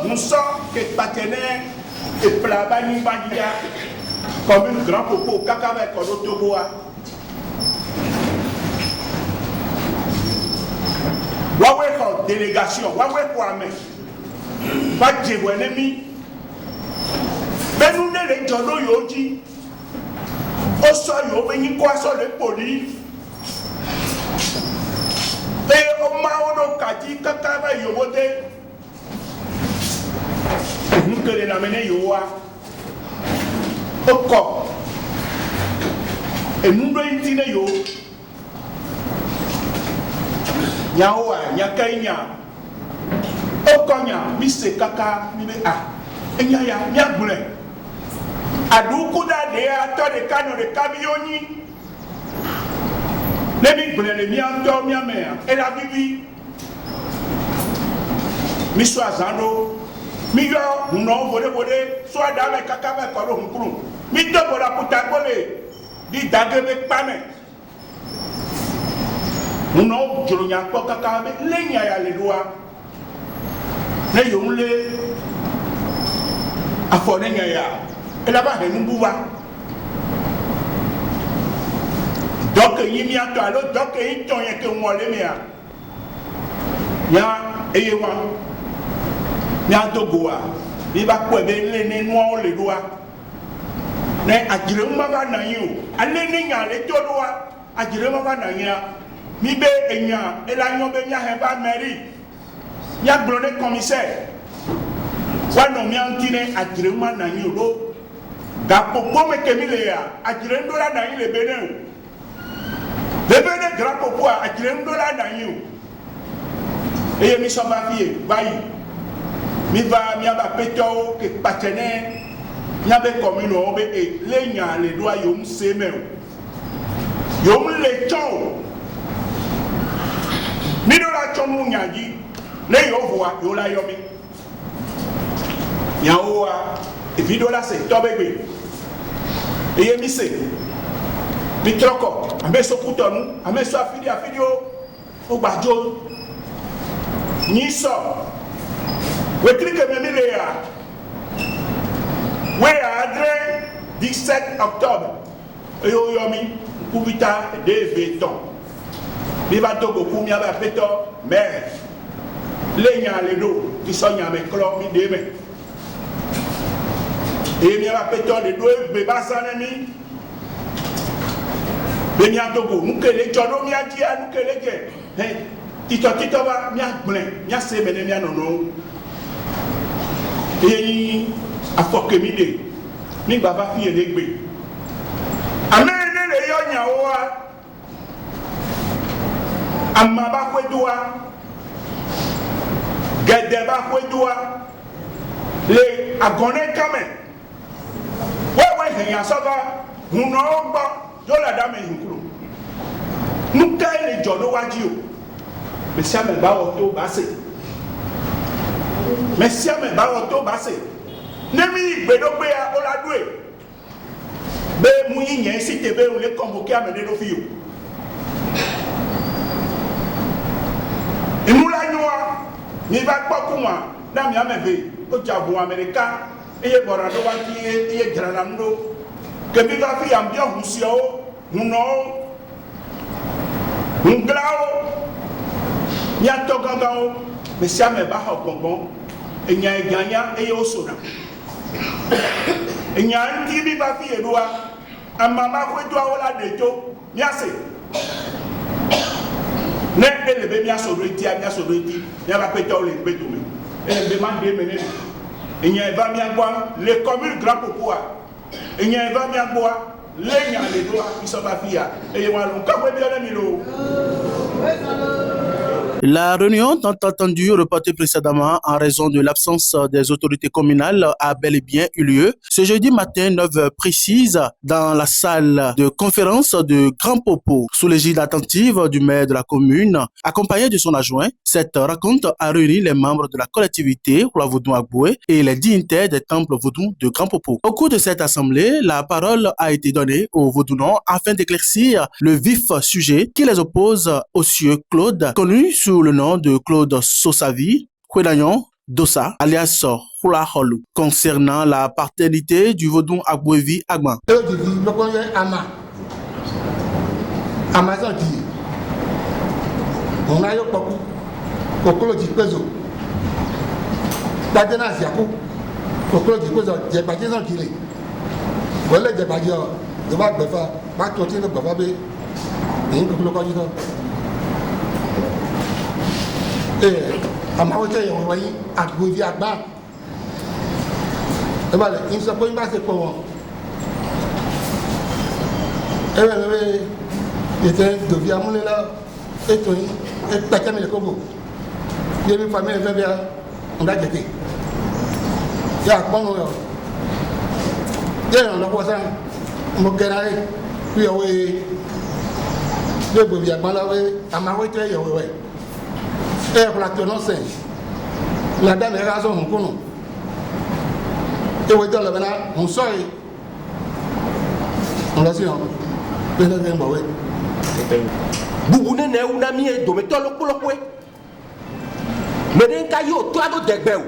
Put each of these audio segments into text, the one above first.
nous sommes que partenaires et plabani bandia comme un grand popo kakave kolotoboa. Wawe ko délégation, wawe ko ame. Ba djebwenemi. Benu ne le jono yoji. O so yo beni ko so le poli. E o ma ono kati kakava yobote. Nkele na mene yowa. Oko. E mundo intine yo. Nyawa nyakainya. Okonya mise kaka mibe enya ya nyagule. Aduku da de ato de kano de kamioni. Nemi gbele le mianto miamea. Ela bibi. Miso azano. Miyo no bode so adame kaka me kolo hunkuru. Mi dobo la puta kole. Di dagebe pame. Uno jolonya ko kaka me lenya ya le doa. Ne yomle afone nya ya. Ela ba henu buwa. Donc yimi ato alo donc yi ton ye ke wole me ya. Ya eyewa. Nya dogoa. Bi ba ko be le ne no le doa. Ne ajire ma ba na yi o. Ale ne nya le todoa. Ajire ma ba na yi a. Mi be enya ela nyo be nya he ba meri. Ya glone commissaire. Wa no mi antine ajire ma na yi o. Ga popo me ke mi le ya. Ajire ndo la na yi le bene o. Le bene grand popo ajire ndo la na yi o. Eye mi so ba fie bayi. Mi va mi aba peto ke partenaire. Mi abe commune o be le nya le doa yo mseme o. Yo mle ton. Mi do la chonu nyaji le yo voa yo la yomi nyaoa e video la se tobegbe eye mi se mi troko ameso kutonu ameso afidio o gbajo ni so we clique me le ya we adre 17 octobre yo yomi kubita de beton. Viva Togo Kumia ba peto mais les nya le do qui sont nya me clo mi de me et mi ba peto le do be ba sanemi be nya Togo mu ke le jodo mi ati anu ke le je hein tito ba mi agble mi ase me ne mi anono et ni afoke mi de mi baba fi ele gbe amene le yo nya wa amma ba kwedua gede ba kwedua le agone kame wewe henya soba huno gbo yo la dame hinkuru nuka le jodo waji o mesia me ba o to base mesia me ba o to base nemi gbedogbe ya oladue be mu yin si tebe o le convoquer amene no fiyo. Imula nyoa ni ba kpokuma na mi amebe o jabu America eye borado wa ki eye granando ke bi ba fi ambio husio huno nglao nya to gangao me sia me ba ho gbongbon enya eganya eye osona enya ndi bi ba fi edua amama ko edua wala dejo mi ase ne elebe mi asoroti mi aba peto le gbeto me elebe man de mene enya eva mi agwa le commune grand popoa enya eva mi agwa le nya le doa isoba fia eye wa lo ka we bi ole mi lo. La réunion tant attendue reportée précédemment en raison de l'absence des autorités communales a bel et bien eu lieu ce jeudi matin 9h précise dans la salle de conférence de Grand Popo sous l'égide attentive du maire de la commune accompagné de son adjoint. Cette rencontre a réuni les membres de la collectivité Roua-Vaudou-Agboué et les dignitaires des temples vaudous de Grand Popo. Au cours de cette assemblée, la parole a été donnée aux Vaudouinons afin d'éclaircir le vif sujet qui les oppose au sieur Claude, connu sous le nom de Claude Sossavi, Kwedagnon, Dossa, alias Hula Holu, concernant la paternité du vaudou Agbouevi Agban. On a eu beaucoup de peso. Badena Ziakou, beaucoup de peso, j'ai pas dit en qu'il est. Voilà, j'ai pas dit, de ma befa, ma tontine de Bababe, et une couple de candidats. Et à ma hauteur, on voyait à Gouvi à Bas. Et voilà, il ne s'est pas une base de comment. Et voilà, il était de Viamoun là, et Tony. Et Takame le Congo. Il y a une famille qui vient on a gâté. Il y a un bon nom. Il y a un autre ça. On va gagner. Puis oui. Le bébé a mal avec Amaroué très ouais. Et pour la tenance, la dame est raison mon conon. Et oui dans le bana, on sort. On l'a su hein. Le deuxième bah ouais. Bubune ne una mi e do me to lokwe me den ka yo to ado degbe o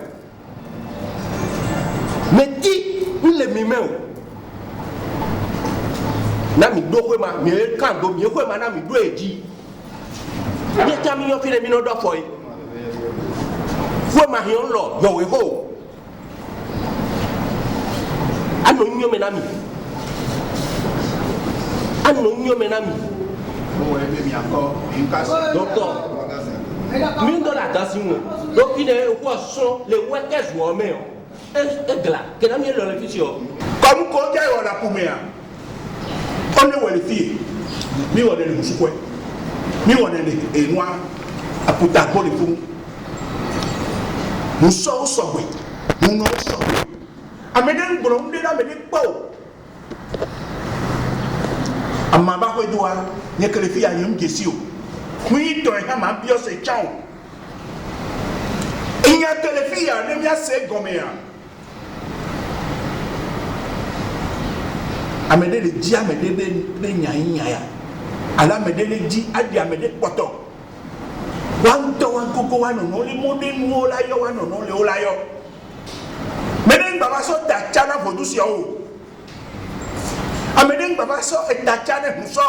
me di le mi me o na mi do kwe ma mi e kan do mi e kwe ma na mi do eji ni ta mi yo fi le mi no do fo yi kwe ma hi on lo yo we ho ano nyo me na mi Docteur, mine de la danse, donc il est au point son les workers ou en mer. Et là, que n'a mis le réflexion. Comme quand il y a la poumea, on est où les filles, mais on est les mouchoukoués, mais on est les noirs à Poutapo les fous. Nous sommes sauvés, nous nous sauvés. Amenez le bonhomme de la médecine. Amma ba ko doa nye kele fi ayum gesio kui to ha ma bio se chao inya kele fi ya ne mia se gomea amede le ji amede de nya ya ala amede le ji adi amede poto wan to wan koko wan no le mode nu la yo wan no le ola yo mede baba so ta chana fodusi o amedeng baba so etachane muso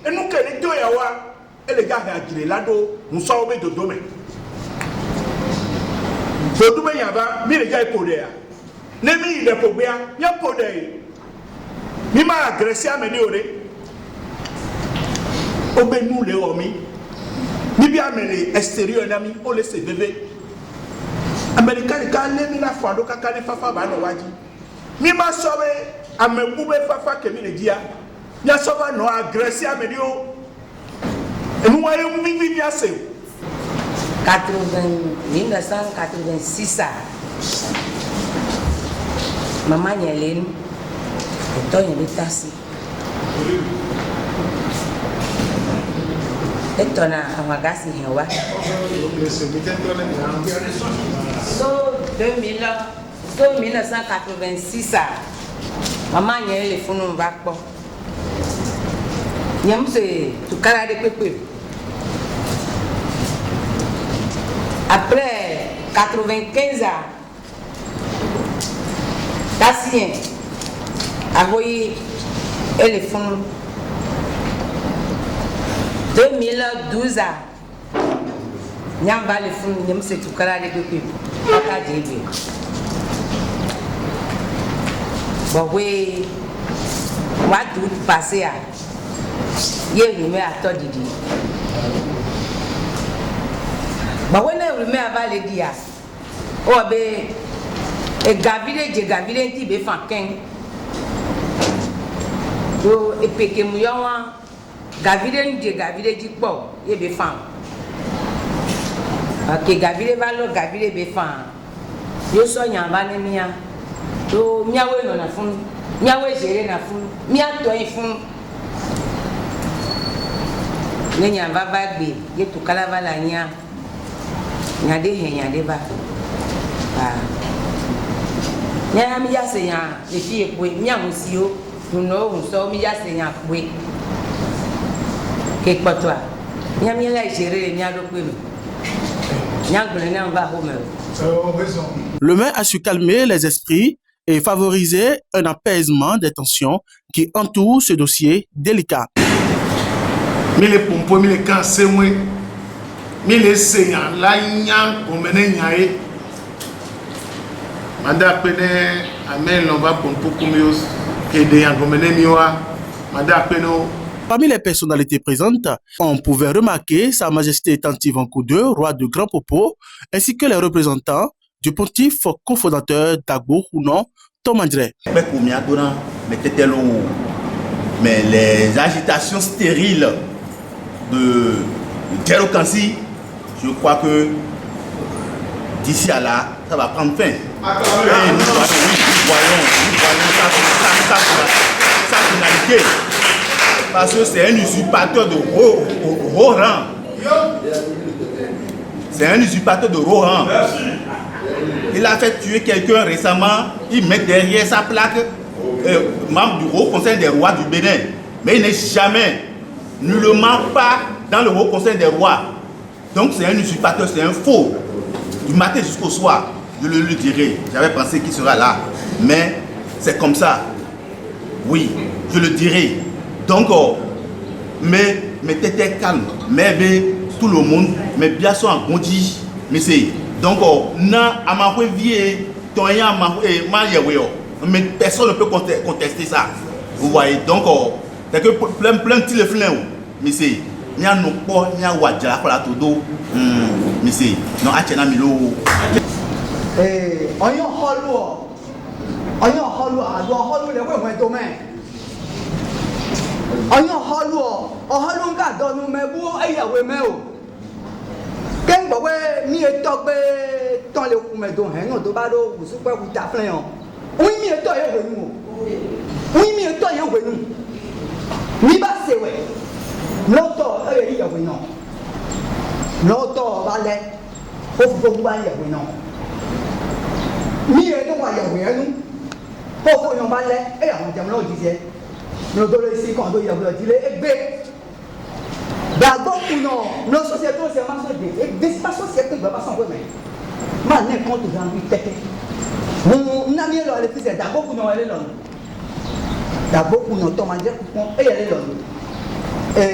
enu kele to ya wa ele ga ha jire lado muso be dodo me dodo me ya ba mi le ga ipode ya ne mi ile pobea ya pode mi ma agresi amede ore obe nu le o mi bi amele exterior na mi o le se bebe american ka le mi na fado kaka ne fafa ba no waji mi ma so be amekube fafa kemi le dia nya sova no agresi amedio enu wa yemu mi mi ase 1986 maman Hélène to yen bitasi etona amagasi hewa so 1986 maman Hélène le funu va po yam se tu kala de pepe. Après 95 ans, Tassien a envoyé le fonds. 2012 ans, Nyamba le fonds, Nyam se tout kala de pepe. Papa Débé. Bon oui, moi tout passé à. Hier il me a tout dit. But when I remember Ledia, oh, be a Gavile, Gavile, be fanking. So a Pekemuyawa, Gavile, Gavile, Jipo, ye be fan. Okay, Gavile Valo, Gavile be fan. You saw Yambanemia, to Miawe on a phone, Miawe Serena phone, Mia to a phone. Nenya Vabagbe, get to Calavalania. Nyade he nyade ba nya mi ya se nya le fi epo mi amusio no so mi ya se nya kwe ke patwa nya mi la isere mi ado kwe Le maire a su calmer les esprits et favoriser un apaisement des tensions qui entourent ce dossier délicat. Mille pompo, mille cansemwe, mille seigneur, la nyang, omene nyae. Manda pene, amen, l'on va pompo kumios, kede yang omene miwa, manda peno. Parmi les personnalités présentes, on pouvait remarquer Sa Majesté Tanti Vankou II, roi de Grand Popo, ainsi que les représentants du pontife cofondateur d'Agbo Hounon, Tomandre. Mais les agitations stériles de Djero Kansi, je crois que d'ici à là, ça va prendre fin. Et nous voyons sa finalité. Parce que c'est un usurpateur de haut rang. C'est un usurpateur de haut rang. Il a fait tuer quelqu'un récemment, il met derrière sa plaque membre du Haut Conseil des rois du Bénin. Mais il n'est jamais, nullement pas dans le Haut Conseil des rois. Donc c'est un usurpateur, c'est un faux. Du matin jusqu'au soir, je le lui dirai. J'avais pensé qu'il sera là. Mais c'est comme ça. Oui, je le dirai. Donc, mais t'étais calme. Mais tout le monde, mais bien sûr en gondi. Mais c'est. Donc, non, à ma vie, mais personne ne peut contester ça. Vous voyez, donc, c'est que plein de petits flins. Mais c'est. Il y a nos porcs, il y a Wadja, pour la todo. Mais c'est. Non, à Tchena Milo. On y a un hollow, les domaine. On y a un hollow, dans nos mébous, et il y a un méo. Quand vous avez mis un top dans le coumedon, on doit pas vous souper ou t'affler. Oui, mais toi, il y a venu. Oui, mais toi, il y a venu. Ni pas c'est vrai. L'autre, il y a venu. L'autre, va aller. Faut vous voir, il y a venu. Ni et toi, il y a venu. Faut vous voir, et on dit, on disait. Nous devons ici, quand il y a venu, il est bête. D'abord, non, nos sociétés, c'est ma société. Et des sociétés ne vont pas s'en remettre. Ma n'est compte dans lui, tête. Mon ami, elle est d'abord pour nous aller là. D'abord pour nous tomber et elle est là. Et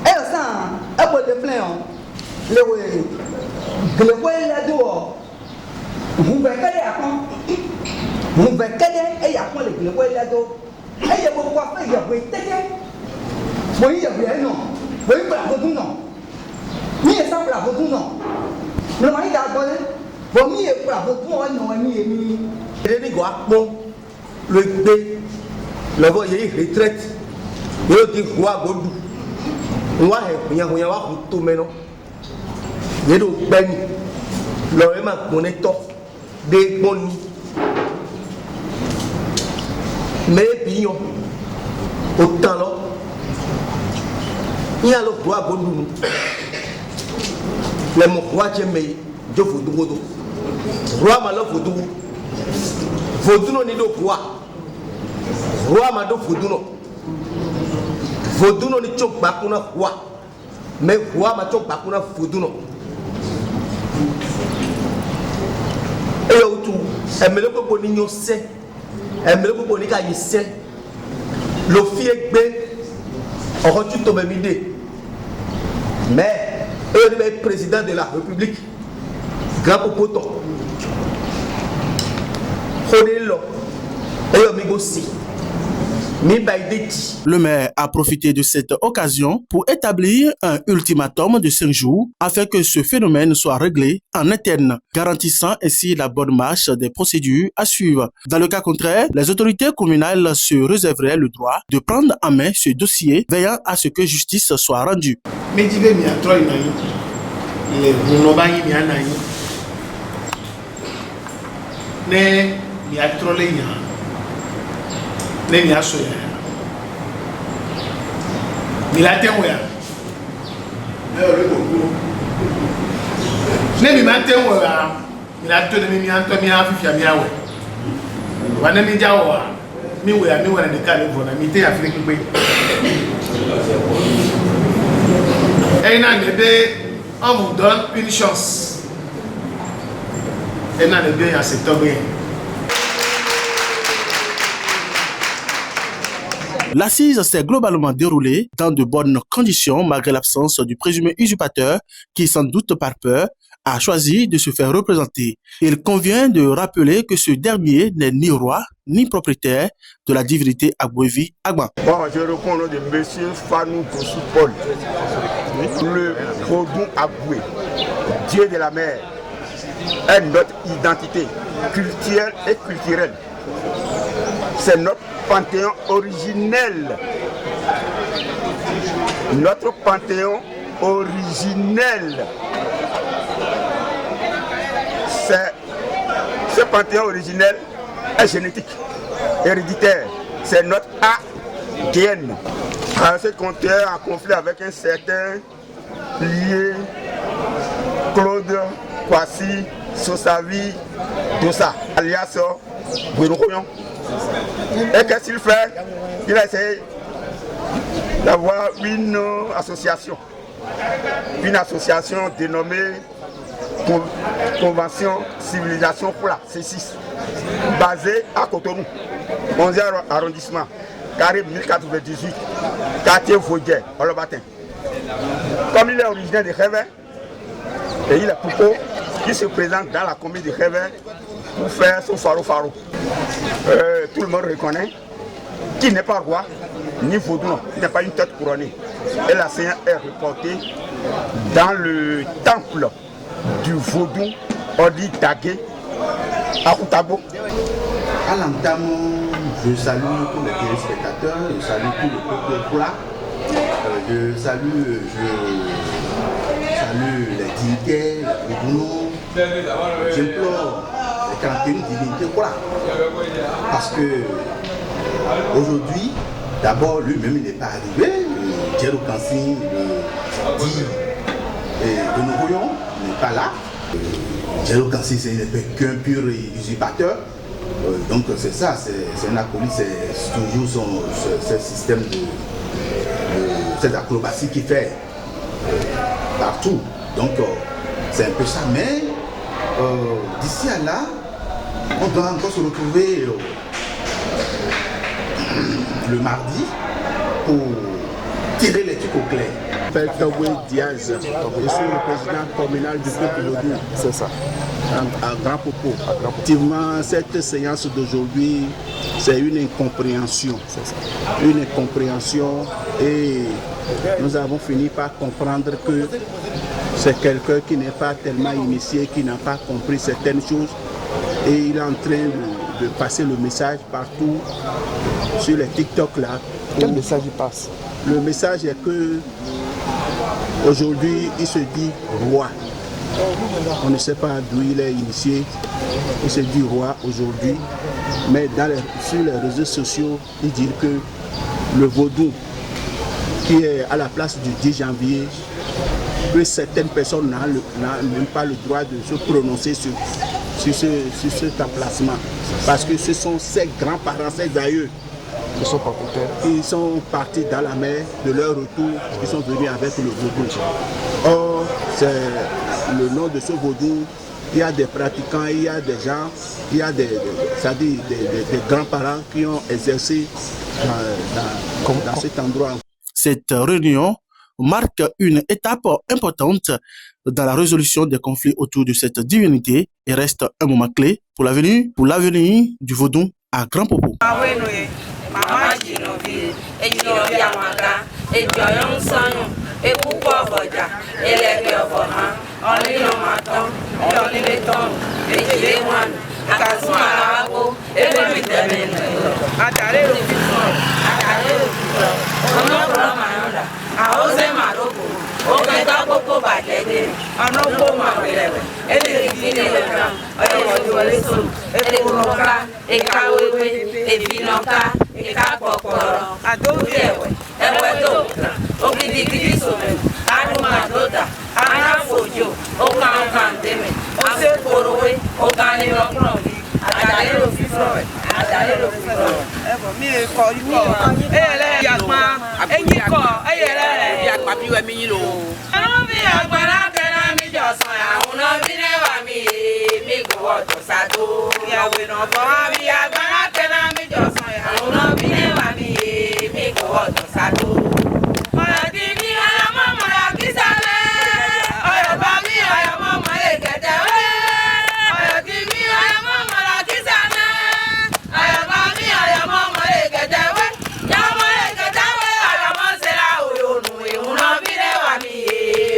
elle sent un peu de fléon. Le voyez là-dehors. Vous verrez à quand. Vous verrez et à quand le voyez là-dehors. Et il y a beaucoup à faire, il y a beaucoup de tête. Oui, il y a bien non. Oui, bravo tout non. Ni ça bravo tout non. Le mari d'abord, bon mi est bravo tout non mi est mi. Les gars, bon, le B, le voie retraite. Le dit quoi godou. Moi, il y a tout maintenant. Il y a ben, le même connaît des bons. Mais bien, autant là. Il y a le droit de nous. Les mots roi Djemé, je vous dois. Roi Malo Foudou. Foudou ni do roi. Roi Mado Foudou. Foudou ni chok bakuna roi. Mais roi ma chok bakuna Foudou. Et au tout, elle me le propose ni sait. Elle me le propose ni kayi sait. Le fiek bé. On retrouve ton même idée. Mais, il est président de la République. Grand Popoton. Le maire a profité de cette occasion pour établir un ultimatum de 5 jours afin que ce phénomène soit réglé en interne, garantissant ainsi la bonne marche des procédures à suivre. Dans le cas contraire, les autorités communales se réserveraient le droit de prendre en main ce dossier, veillant à ce que justice soit rendue. On vous donne une chance. Et dans le bien, il y a secteur bien. L'assise s'est globalement déroulée dans de bonnes conditions malgré l'absence du présumé usurpateur qui, sans doute par peur, a choisi de se faire représenter. Il convient de rappeler que ce dernier n'est ni roi ni propriétaire de la divinité Agboevi Agban. Bon, je réponds au nom de M. Fanou Tossou Paul. Le Vodou Agboé, Dieu de la mer, est notre identité culturelle et culturelle. C'est notre panthéon originel. Notre panthéon originel. Ce panthéon originel est génétique, héréditaire. C'est notre ADN. Ce qu'on est en conflit avec un certain lié Claude Kwasi Sosavi Dossa, alias Gwenoukoyon. Et qu'est-ce qu'il fait? Il a essayé d'avoir une association dénommée Convention Civilisation Fula, C6, basée à Cotonou, 11e arrondissement, carré 1098, quartier Vaudier, au Lobatin. Comme il est originaire de Réveil, et il est Poupo, il se présente dans la commune de Réveil pour faire son faro. Tout le monde reconnaît qu'il n'est pas roi, ni vaudou, il n'est pas une tête couronnée. Et la Seigneur est reportée dans le temple du vaudou Odi Dagué à Outago. À l'entame, je salue tous les téléspectateurs, je salue tout le peuple de Fula, je salue les dignitaires, les boulons, j'implore les 41 divinités Fula. Parce que aujourd'hui, d'abord lui-même il n'est pas arrivé, Djero Kansi dit que nous voyons n'est pas là. Djero Kansi n'est qu'un pur usurpateur. Donc c'est ça, c'est un acolyte, c'est toujours ce système de cette acrobatie qu'il fait partout. Donc c'est un peu ça, mais d'ici à là, on doit encore se retrouver le mardi pour tirer les trucs au clair. Je m'appelle Togwe Diaz, je suis le président communal du peuple Lodou. C'est ça. À Grand Popo. Effectivement, cette séance d'aujourd'hui, c'est une incompréhension. Une incompréhension et nous avons fini par comprendre que c'est quelqu'un qui n'est pas tellement initié, qui n'a pas compris certaines choses et il est en train de passer le message partout sur les TikTok là. Quel message il passe? Le message est que aujourd'hui il se dit roi. On ne sait pas d'où il est initié. Il se dit roi aujourd'hui. Mais sur les réseaux sociaux, il dit que le vaudou qui est à la place du 10 janvier, que certaines personnes n'ont même pas le droit de se prononcer sur cet emplacement. Parce que ce sont ses grands-parents, ses aïeux, qui sont partis dans la mer, de leur retour, qui sont venus avec le vaudou. Or, c'est le nom de ce vaudou, il y a des pratiquants, il y a des gens, il y a des grands-parents qui ont exercé dans cet endroit. Cette réunion marque une étape importante dans la résolution des conflits autour de cette divinité et reste un moment clé pour l'avenir du vaudou à Grand Popo. Mi wato sato ya we no bo mi agbara kena mi jo so ya uno bi ne wa mi ko wato sato mara di mi ala mama ya kisale oyo ba mi oyo mama le gede we oyo di mi ala mama la kisale oyo ba mi oyo mama le gede we ya mo le gede we oyo mo se la oyo nu uno bi ne wa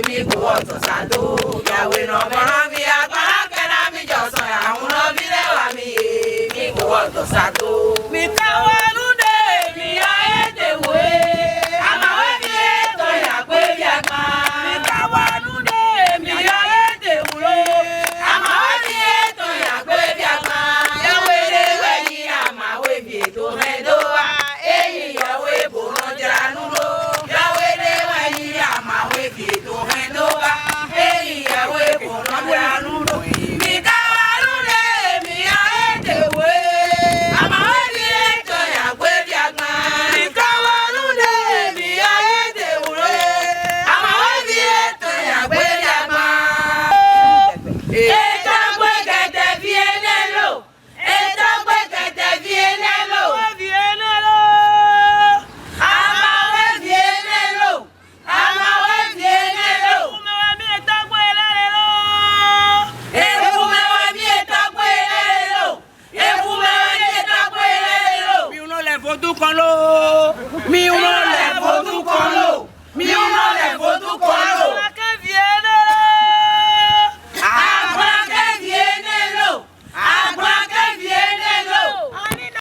mi ko wato sato ya we no bo mi agbara kena mi jo so ya uno bi ne wa mi ko wato sato mi kawalu de mi aede we ama we mi eto ya pe ya pa mi kawalu de mi aede we ama we mi eto ya pe ya pa ya we de we ni ama we mi eto medo wa eyi ya we bo no janu ro ya we de we ni ama we mi eto medo wa eyi ya we bo no janu ro mi kawalu de mi aede we ama we mi eto ya pe ya pa mi kawalu de mi aede we ama we mi eto ya pe ya pa eta gbe gete vienelo eta gbe gete vienelo ama we vienelo ama we vienelo mi eta gbe lelo ewu me we mi eta gbe lelo ewu me we mi eta gbe lelo mi uno le fotu kan lo mi uno